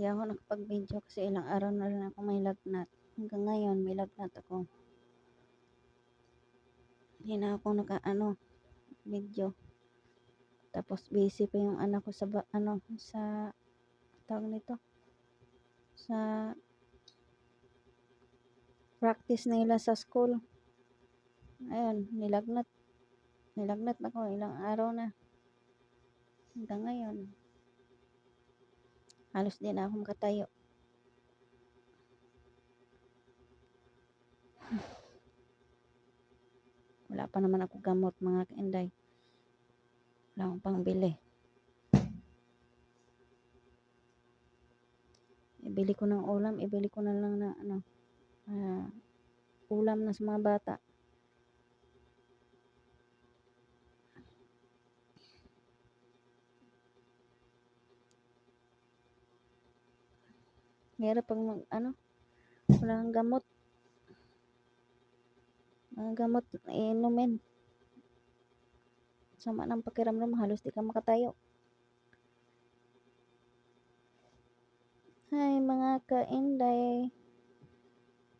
Hindi ako nakapag-video kasi ilang araw na rin ako may lagnat. Hanggang ngayon may lagnat ako. Hindi na ako video. Tapos busy pa yung anak ko sa sa tawag nito, sa practice nila sa school. Ayun, nilagnat ako ilang araw na. Hanggang ngayon halos di na ako makatayo. Wala pa naman ako gamot, mga kainday. Wala akong pangbili. Ibili ko ng ulam, ibili ko na lang na ulam na sa mga bata. Hirap pag wala kang gamot. Mga gamot inumin. Sama ng pakiramdam, halos di ka makatayo. Hi mga kainday.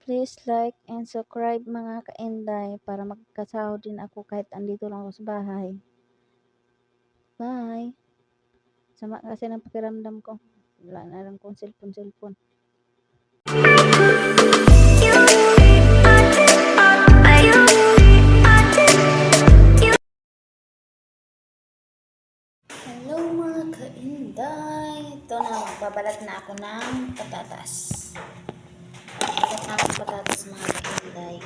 Please like and subscribe mga kainday para magkasahod din ako kahit andito lang ako sa bahay. Bye. Sama kasi ng pakiramdam ko. Wala na lang kong cellphone. Hello mga kainday. Ito na, magbabalat na ako ng patatas. Balat na ako ng patatas mga kainday.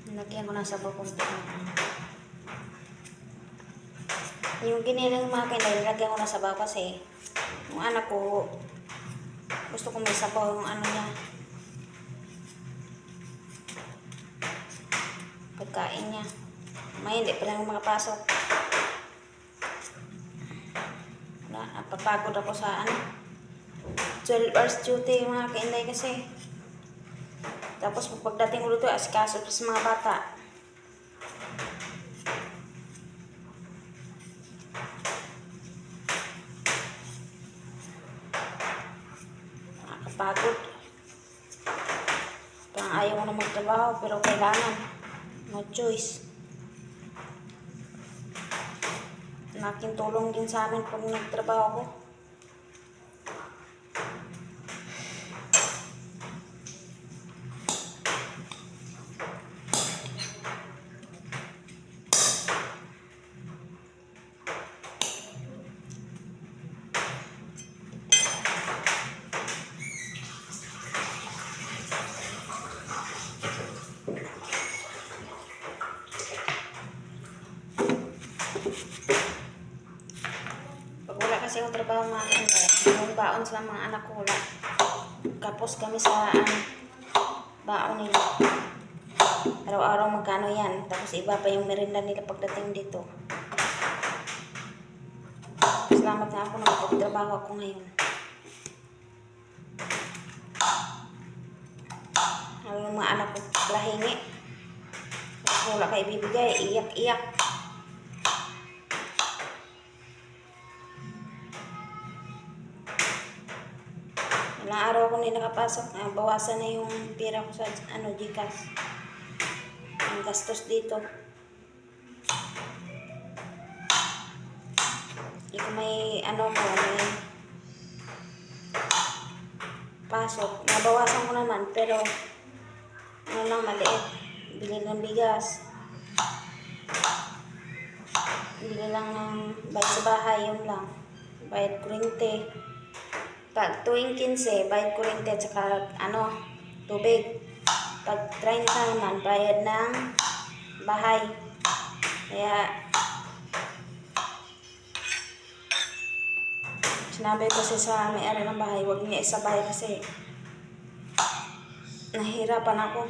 Nilagyan ko ng sabaw kunti. Yung giniling mga kainday, nilagyan ko ng sabaw kasi yung anak ko gusto ko may sabaw yung niya. Pagkain niya. May hindi pa lang makapasok. Napapagod ako sa 12 hours duty mga kainday kasi. Tapos pagdating ko dito, asikaso pa sa mga bata. Nakakapagod. Parang ayaw ko na magtrabaho pero kailangan. No choice. Laking tulong din sa amin pag nagtrabaho ko. Kasi yung trabaho mga kainday, yung baon sila mga anak ko wala. Kapos kami sa baon nila. Araw-araw magkano yan. Tapos iba pa yung merinda nila pagdating dito. Salamat nga ako na pagtrabaho ako ngayon. Yung mga anak ko lahingi. Wala kayo ibibigay, iyak-iyak. Ilang araw ako hindi nakapasok, bawasan na yung pera ko sa Gcash. Ang gastos dito. Hindi ko may may pasok. Nabawasan ko naman pero lang maliit. Bili ng bigas. Bili lang ng bayad sa bahay, yun lang. Bayad kuryente. Pag tuwing 15, bayad kuryente at saka tubig. Pag 30 naman, bayad ng bahay. Kaya sinabi ko sa may-ari ng bahay, huwag niya isabay kasi nahihirapan ako.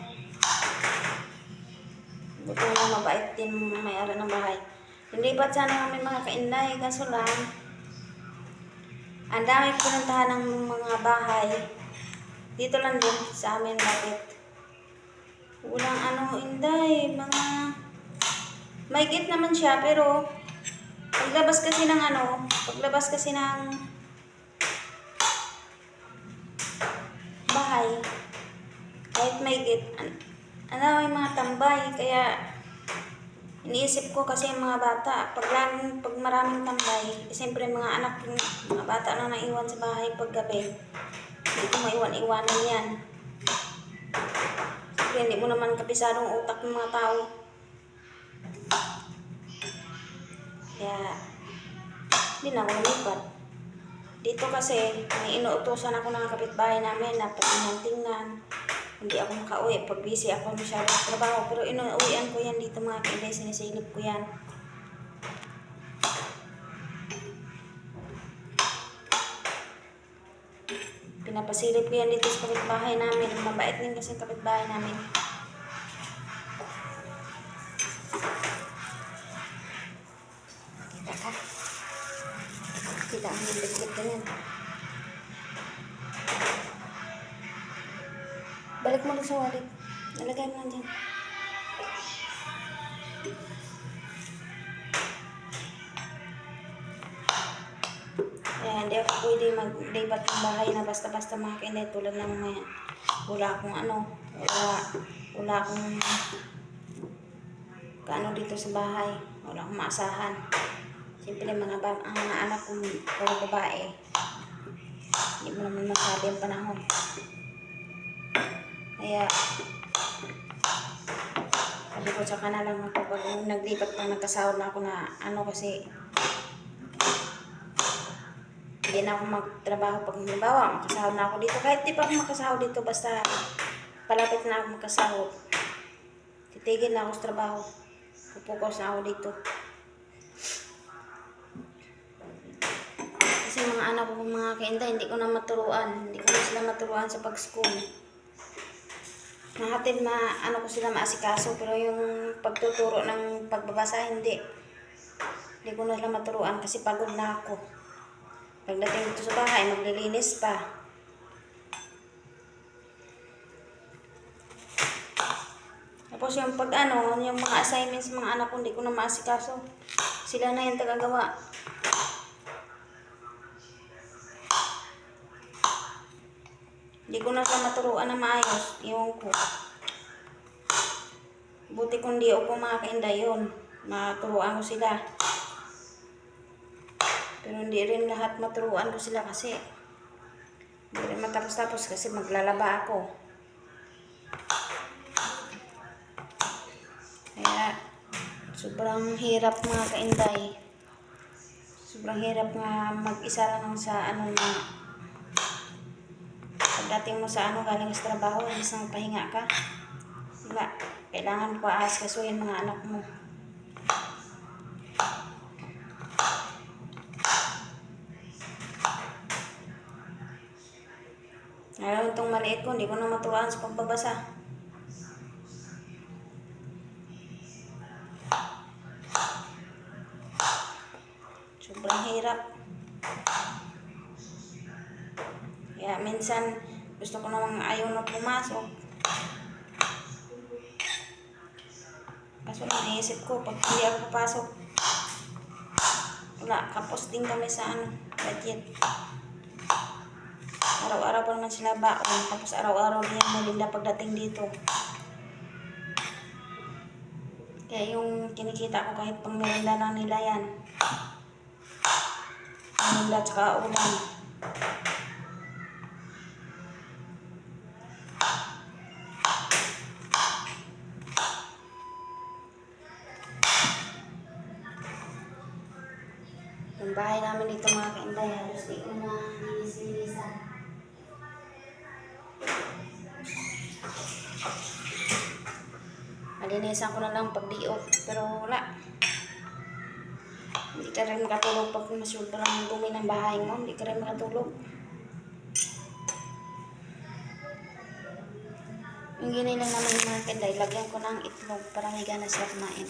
Buto na mabait din may-ari ng bahay. Hindi ba sana may mga kainday, kaso lang ang dami pinuntahan ng mga bahay. Dito lang din sa amin, bakit? Walang ano, Inday, mga maigit naman siya, pero paglabas kasi ng bahay, kahit maigit, may mga tambay, kaya iniisip ko kasi yung mga bata, pag maraming tambay, siyempre mga anak, mga bata na naiwan sa bahay pag gabi, hindi ko maiwan-iwanan yan. Siyempre, hindi mo naman kapisadong utak ng mga tao. Kaya, hindi na ako lumipat. Dito kasi, may inuutosan ako ng kapitbahay namin na tingnan. Hindi ako makauwi pag busy ako masyado sa trabaho. Pero inuuwian ko yan dito mga kainday, sinisilip ko yan. Pinapasilip ko yan dito sa kapitbahay namin. Mabait din kasi kapitbahay namin. Kita ka. Kita ang nilaglit ka yan. Balik mo lang sa wallet. Nalagay mo lang dyan. Hindi ako pwede mag-lipat ng bahay na basta-basta mga kainday tulad ng mga wala akong kaano dito sa bahay. Wala akong maasahan. Siyempre ang mga anak kong puro babae. Hindi mo naman masabi ang panahon. Kaya sabi ko sa kanila lang ako pag naglipat pang nagkasahod na ako na kasi hindi na ako magtrabaho pag halimbawa makasahod na ako dito. Kahit di pa ako makasahod dito, basta palapit na ako makasahod, titigil na ako sa trabaho, pupukas na ako dito. Kasi mga anak ko mga kainday, hindi ko na sila maturuan sa pag-school. Nahatid ko sila maasikaso, pero yung pagtuturo ng pagbabasa, hindi ko na sila maturuan kasi pagod na ako. Pagdating dito sa bahay, maglilinis pa. Tapos yung yung mga assignments mga anak ko, hindi ko na maasikaso. Sila na yung tagagawa. Hindi ko na sila maturuan na maayos. Iyon ko. Buti kung di ako mga kainday yun. Maturuan ko sila. Pero hindi rin lahat maturuan ko sila kasi hindi rin matapos-tapos kasi maglalaba ako. Kaya sobrang hirap mga kainday. Sobrang hirap nga mag-isa lang sa na pagdating mo sa galing sa trabaho, isang pahinga ka. Wala. Kailangan ko aasikasuhin mga anak mo. Lalo itong maliit ko, hindi ko na maturuan sa pagbabasa. Sobrang hirap. Kaya minsan, gusto ko namang ayaw na pumasok. Kaso naisip ko, pag hindi ako papasok, wala, kapos din kami sa budget. Araw-araw pa naman sila baon, tapos araw-araw din yung malinda pagdating dito. Kaya yung kinikita ko kahit pang malinda lang nila yan. Malinda tsaka ulam. Yung bahay namin dito mga kainday, halos di ko na linis-linisan. Malinisan ko na lang pag-diop, pero wala. Hindi ka rin makatulog pag sobrang dumi ng bahay mo, hindi ka rin makatulog. Yung ginay lang naman yung mga kainday, lagyan ko ng itlog para may gana sila kumain.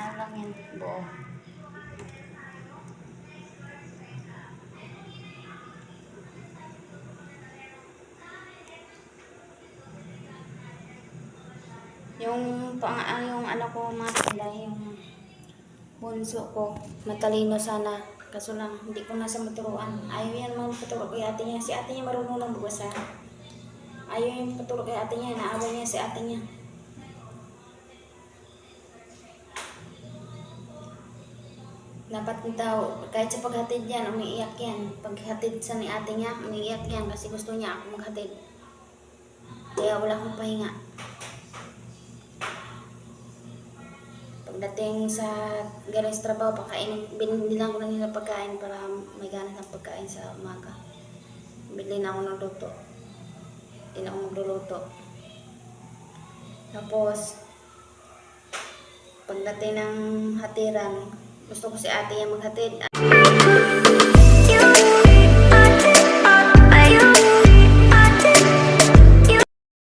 Ano lang yan, buo. Yung anak ko matanda, yung bunso ko, matalino sana. Kaso lang, hindi ko nasa maturuan. Ayaw yan magpaturo kay ate niya. Si ate niya marunong lang magbasa. Ayaw yung paturo kay ate niya. Naaway niya si ate niya. Dapat daw, kahit sa paghatid yan, umiiyak yan. Paghatid sa ni ate niya, umiiyak yan kasi gusto niya ako maghatid. Kaya wala akong pahinga. Pagdating sa galing sa trabaho, binilang ko na nila pagkain para may gana ng pagkain sa umaga. Bili na ako ng luto. Hindi na ako magluluto. Tapos, pagdating ng hatiran, gusto ko si ate yung maghatid.